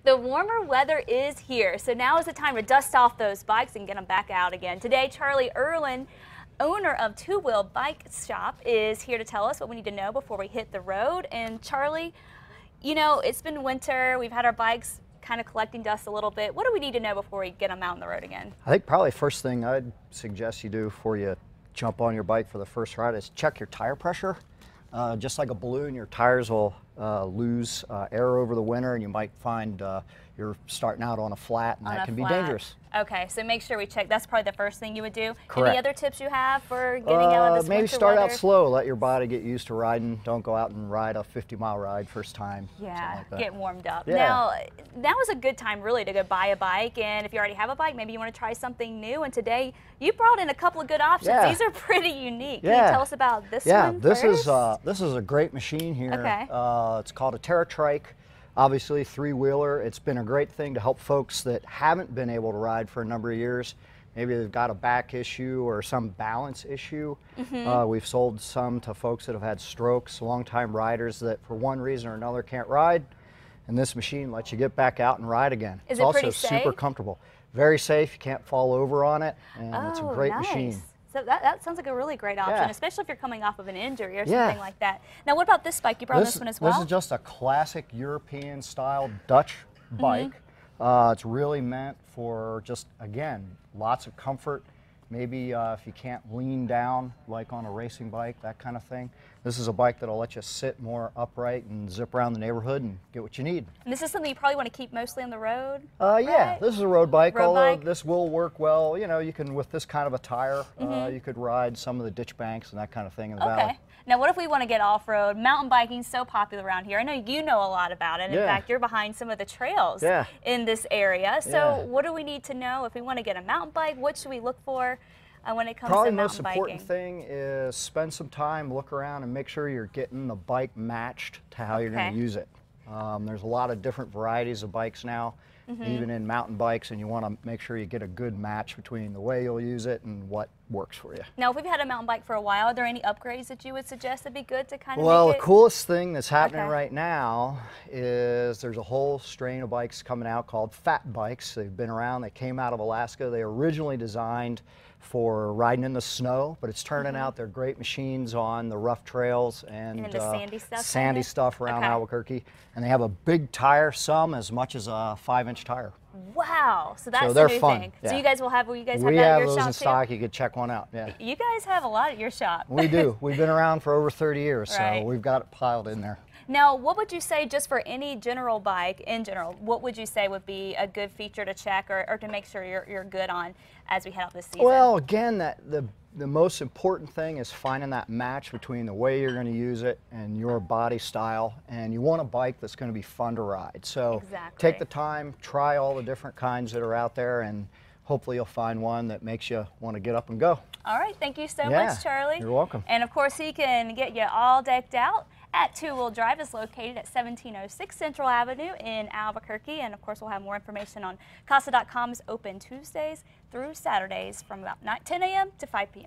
The warmer weather is here, so now is the time to dust off those bikes and get them back out again. Today, Charlie Ervin, owner of Two Wheel Bike Shop, is here to tell us what we need to know before we hit the road. And Charlie, you know, it's been winter. We've had our bikes kind of collecting dust a little bit. What do we need to know before we get them out on the road again? I think probably first thing I'd suggest you do before you jump on your bike for the first ride is check your tire pressure. Just like a balloon, your tires will lose air over the winter, and you might find you're starting out on a flat, and that can be dangerous. Okay, so make sure we check. That's probably the first thing you would do. Correct. Any other tips you have for getting out of this maybe winter start weather? out slow. Let your body get used to riding. Don't go out and ride a 50-mile ride first time. Yeah, like get warmed up. Yeah. Now is a good time really to go buy a bike, and if you already have a bike, maybe you want to try something new. And today you brought in a couple of good options. Yeah. These are pretty unique. Can Yeah. you tell us about this one Yeah, this first? is a great machine here. Okay. It's called a Trike. Obviously, three-wheeler. It's been a great thing to help folks that haven't been able to ride for a number of years. Maybe they've got a back issue or some balance issue. We've sold some to folks that have had strokes, longtime riders that for one reason or another can't ride. And this machine lets you get back out and ride again. Is it's it also pretty safe? super comfortable. Very safe. You can't fall over on it. And it's a great nice. machine. So that sounds like a really great option, Yeah. especially if you're coming off of an injury or Yeah. something like that. Now, what about this bike? You brought this one as well? This is just a classic European-style Dutch bike. It's really meant for just, again, lots of comfort. Maybe if you can't lean down like on a racing bike, that kind of thing. This is a bike that'll let you sit more upright and zip around the neighborhood and get what you need. And this is something you probably want to keep mostly on the road? Yeah, this is a road bike, Road although bike? this will work well. You know, you can, with this kind of a tire, you could ride some of the ditch banks and that kind of thing in the valley. Okay. Now, what if we want to get off-road? Mountain biking is so popular around here. I know you know a lot about it. In fact, you're behind some of the trails in this area. So what do we need to know if we want to get a mountain bike? What should we look for when it comes Probably to the most mountain biking? important thing is spend some time, look around, and make sure you're getting the bike matched to how you're going to use it. There's a lot of different varieties of bikes now, even in mountain bikes, and you want to make sure you get a good match between the way you'll use it and what works for you. Now, if we've had a mountain bike for a while, are there any upgrades that you would suggest that'd be good to kind of Well, make the it? coolest thing that's happening right now is there's a whole strain of bikes coming out called fat bikes. They've been around. They came out of Alaska. They were originally designed for riding in the snow, but it's turning out they're great machines on the rough trails and the sandy stuff around Albuquerque. And they have a big tire, some as much as a 5-inch tire. Wow, so that's they're the new fun. thing. Yeah. So you guys will have, that at We your have shop those in too? stock. You could check one out. Yeah. You guys have a lot at your shop. We do. We've been around for over 30 years, so we've got it piled in there. Now, what would you say, just for any general bike in general, what would you say would be a good feature to check or to make sure you're good on as we head out this season? Well, again, the most important thing is finding that match between the way you're going to use it and your body style, and you want a bike that's going to be fun to ride. So take the time, try all the different kinds that are out there, and hopefully you'll find one that makes you want to get up and go. All right, thank you so much, Charlie. You're welcome. And of course, he can get you all decked out at Two Wheel Drive. Is located at 1706 Central Avenue in Albuquerque. And of course, we'll have more information on Casa.com. Is open Tuesdays through Saturdays from about 10 a.m. to 5 p.m.